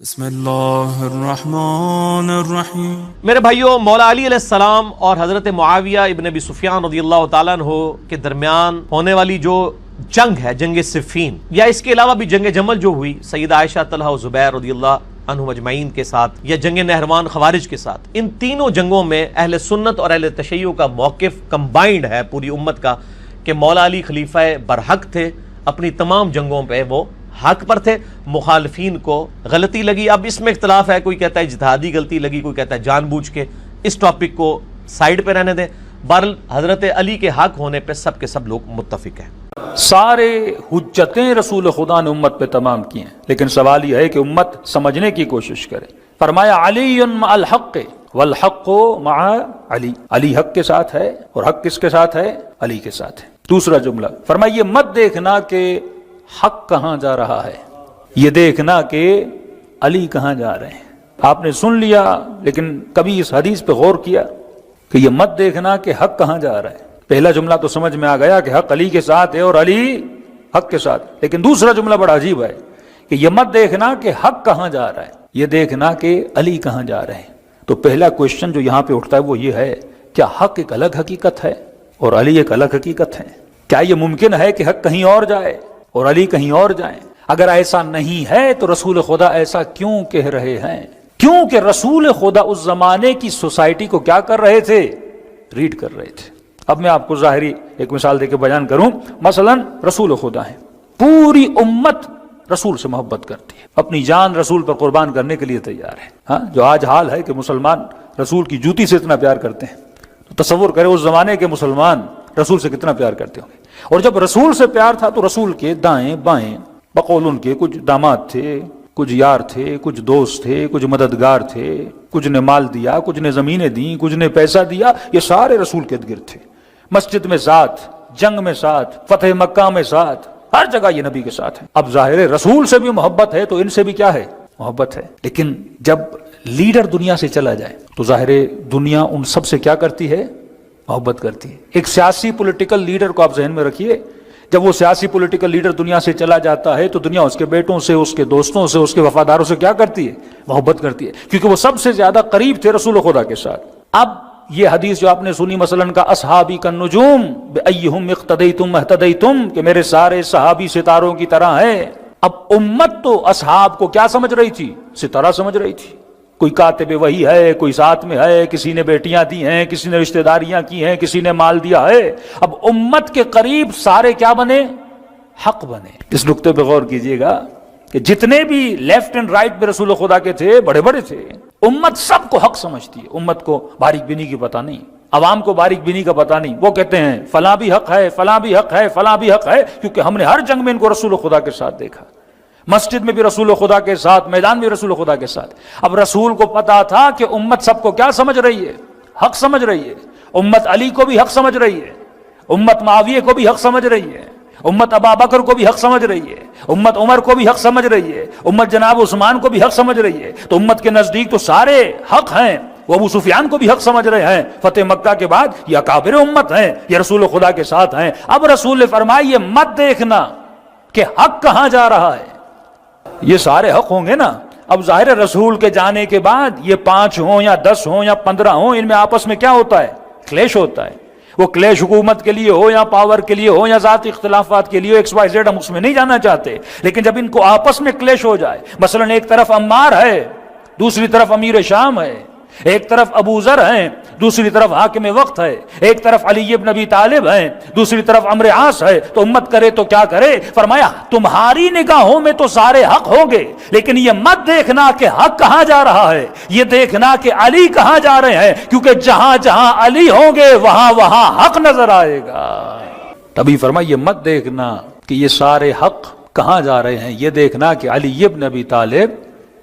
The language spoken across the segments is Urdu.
بسم اللہ الرحمن الرحیم۔ میرے بھائیوں، مولا علی علیہ السلام اور حضرت معاویہ ابن ابی سفیان رضی اللہ تعالیٰ عنہ کے درمیان ہونے والی جو جنگ ہے، جنگ صفین، یا اس کے علاوہ بھی جنگ جمل جو ہوئی سیدہ عائشہ، طلحہ و زبیر رضی اللہ عنہم اجمعین کے ساتھ، یا جنگ نہروان خوارج کے ساتھ، ان تینوں جنگوں میں اہل سنت اور اہل تشیع کا موقف کمبائنڈ ہے پوری امت کا کہ مولا علی خلیفہ برحق تھے، اپنی تمام جنگوں پہ وہ حق پر تھے، مخالفین کو غلطی لگی۔ اب اس میں اختلاف ہے، کوئی کہتا ہے اجتہادی غلطی لگی، کوئی کہتا ہے جان بوجھ کے۔ اس ٹاپک کو سائیڈ پہ رہنے دیں۔ بہرحال حضرت علی کے حق ہونے پہ سب کے سب لوگ متفق ہیں۔ سارے حجتیں رسول خدا نے امت پہ تمام کی ہیں، لیکن سوال یہ ہے کہ امت سمجھنے کی کوشش کرے۔ فرمایا علی مع الحق والحق مع علی، علی حق کے ساتھ ہے اور حق کس کے ساتھ ہے؟ علی کے ساتھ ہے۔ دوسرا جملہ فرمایا یہ مت دیکھنا کہ حق کہاں جا رہا ہے، یہ دیکھنا کہ علی کہاں جا رہے ہیں۔ آپ نے سن لیا، لیکن کبھی اس حدیث پہ غور کیا کہ یہ مت دیکھنا کہ حق کہاں جا رہا ہے؟ پہلا جملہ تو سمجھ میں آ گیا کہ حق علی کے ساتھ ہے اور علی حق کے ساتھ، لیکن دوسرا جملہ بڑا عجیب ہے کہ یہ مت دیکھنا کہ حق کہاں جا رہا ہے، یہ دیکھنا کہ علی کہاں جا رہے ہیں۔ تو پہلا کوشچن جو یہاں پہ اٹھتا ہے وہ یہ ہے، کیا حق ایک الگ حقیقت ہے اور علی ایک الگ حقیقت ہے؟ کیا یہ ممکن ہے کہ حق کہیں اور جائے اور علی کہیں اور جائیں؟ اگر ایسا نہیں ہے تو رسول خدا ایسا کیوں کہہ رہے ہیں؟ کیونکہ رسول خدا اس زمانے کی سوسائٹی کو کیا کر رہے تھے؟ ریڈ کر رہے تھے۔ اب میں آپ کو ظاہری ایک مثال دے کے بیان کروں۔ مثلا رسول خدا ہیں، پوری امت رسول سے محبت کرتی ہے، اپنی جان رسول پر قربان کرنے کے لیے تیار ہے۔ ہاں، جو آج حال ہے کہ مسلمان رسول کی جوتی سے اتنا پیار کرتے ہیں، تو تصور کرے اس زمانے کے مسلمان رسول سے کتنا پیار کرتے ہوں گے۔ اور جب رسول سے پیار تھا تو رسول کے دائیں بائیں بقول ان کے کچھ داماد تھے، کچھ یار تھے، کچھ دوست تھے، کچھ مددگار تھے، کچھ نے مال دیا، کچھ نے زمینیں دیں، کچھ نے پیسہ دیا، یہ سارے رسول کے ارد گرد تھے۔ مسجد میں ساتھ، جنگ میں ساتھ، فتح مکہ میں ساتھ، ہر جگہ یہ نبی کے ساتھ ہے۔ اب ظاہر ہے رسول سے بھی محبت ہے تو ان سے بھی کیا ہے؟ محبت ہے۔ لیکن جب لیڈر دنیا سے چلا جائے تو ظاہر ہے دنیا ان سب سے کیا کرتی ہے؟ محبت کرتی ہے۔ ایک سیاسی پولیٹیکل لیڈر کو آپ ذہن میں رکھیے، جب وہ سیاسی پولیٹیکل لیڈر دنیا سے چلا جاتا ہے تو دنیا اس کے بیٹوں سے، اس کے دوستوں سے، اس کے وفاداروں سے کیا کرتی ہے؟ محبت کرتی ہے، کیونکہ وہ سب سے زیادہ قریب تھے رسول خدا کے ساتھ۔ اب یہ حدیث جو آپ نے سنی مثلا کا اصحابی کالنجوم بأیہم اقتدیتم اہتدیتم، کہ میرے سارے صحابی ستاروں کی طرح ہیں۔ اب امت تو اصحاب کو کیا سمجھ رہی تھی؟ ستارہ سمجھ رہی تھی۔ کوئی کاتب وحی ہے، کوئی ساتھ میں ہے، کسی نے بیٹیاں دی ہیں، کسی نے رشتہ داریاں کی ہیں، کسی نے مال دیا ہے۔ اب امت کے قریب سارے کیا بنے؟ حق بنے۔ اس نقطے پہ غور کیجئے گا کہ جتنے بھی لیفٹ اینڈ رائٹ پہ رسول خدا کے تھے، بڑے بڑے تھے، امت سب کو حق سمجھتی ہے۔ امت کو باریک بینی کی پتہ نہیں، عوام کو باریک بینی کا پتہ نہیں۔ وہ کہتے ہیں فلاں بھی حق ہے، فلاں بھی حق ہے، فلاں بھی حق ہے، کیونکہ ہم نے ہر جنگ میں ان کو رسول خدا کے ساتھ دیکھا، مسجد میں بھی رسول خدا کے ساتھ، میدان میں رسول خدا کے ساتھ۔ اب رسول کو پتا تھا کہ امت سب کو کیا سمجھ رہی ہے؟ حق سمجھ رہی ہے۔ امت علی کو بھی حق سمجھ رہی ہے، امت معاویہ کو بھی حق سمجھ رہی ہے، امت ابا بکر کو بھی حق سمجھ رہی ہے، امت عمر کو بھی حق سمجھ رہی ہے، امت جناب عثمان کو بھی حق سمجھ رہی ہے۔ تو امت کے نزدیک تو سارے حق ہیں۔ وہ ابو سفیان کو بھی حق سمجھ رہے ہیں، فتح مکہ کے بعد یہ اکابر امت ہیں، یہ رسول خدا کے ساتھ ہیں۔ اب رسول نے فرمایا یہ مت دیکھنا کہ حق کہاں جا رہا ہے، یہ سارے حق ہوں گے نا۔ اب ظاہر رسول کے جانے کے بعد یہ 5 ہوں یا 10 ہوں یا 15 ہوں، ان میں آپس میں کیا ہوتا ہے؟ کلیش ہوتا ہے۔ وہ کلیش حکومت کے لیے ہو یا پاور کے لیے ہو یا ذاتی اختلافات کے لیے، ایکس وائی زیڈ، ہم اس میں نہیں جانا چاہتے، لیکن جب ان کو آپس میں کلیش ہو جائے، مثلا ایک طرف عمار ہے، دوسری طرف امیر شام ہے، ایک طرف ابو ذر ہیں، دوسری طرف حاکم وقت ہے، ایک طرف علی ابن ابی طالب ہیں، دوسری طرف عمرو عاص ہے، تو امت کرے تو کیا کرے؟ فرمایا تمہاری نگاہوں میں تو سارے حق ہوں گے، لیکن یہ مت دیکھنا کہ حق کہاں جا رہا ہے، یہ دیکھنا کہ علی کہاں جا رہے ہیں، کیونکہ جہاں جہاں علی ہوں گے وہاں وہاں حق نظر آئے گا۔ تبھی فرمایا یہ مت دیکھنا کہ یہ سارے حق کہاں جا رہے ہیں، یہ دیکھنا کہ علی ابن ابی طالب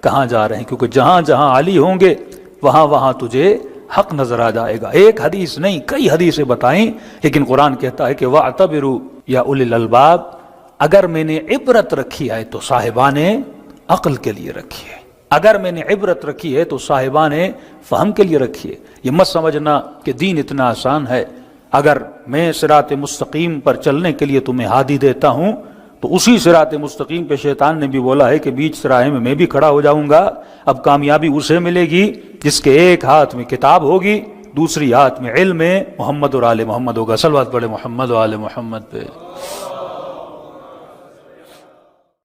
کہاں جا رہے ہیں، کیونکہ جہاں جہاں علی ہوں گے وہاں وہاں تجھے حق نظر آ جائے گا۔ ایک حدیث نہیں، کئی حدیثیں بتائیں، لیکن قرآن کہتا ہے کہ وَاعْتَبِرُوا یا اولی الالباب، اگر میں نے عبرت رکھی ہے تو صاحبان عقل کے لیے رکھی ہے، اگر میں نے عبرت رکھی ہے تو صاحبان فہم کے لیے رکھی ہے۔ یہ مت سمجھنا کہ دین اتنا آسان ہے، اگر میں صراط مستقیم پر چلنے کے لیے تمہیں ہادی دیتا ہوں تو اسی صراط مستقیم پہ شیطان نے بھی بولا ہے کہ بیچ سراہے میں بھی کھڑا ہو جاؤں گا. اب کامیابی اسے ملے گی جس کے ایک ہاتھ میں کتاب ہوگی، دوسری ہاتھ میں علم محمد اور آل محمد ہوگا. صلوات پڑھے محمد و آل محمد پہ.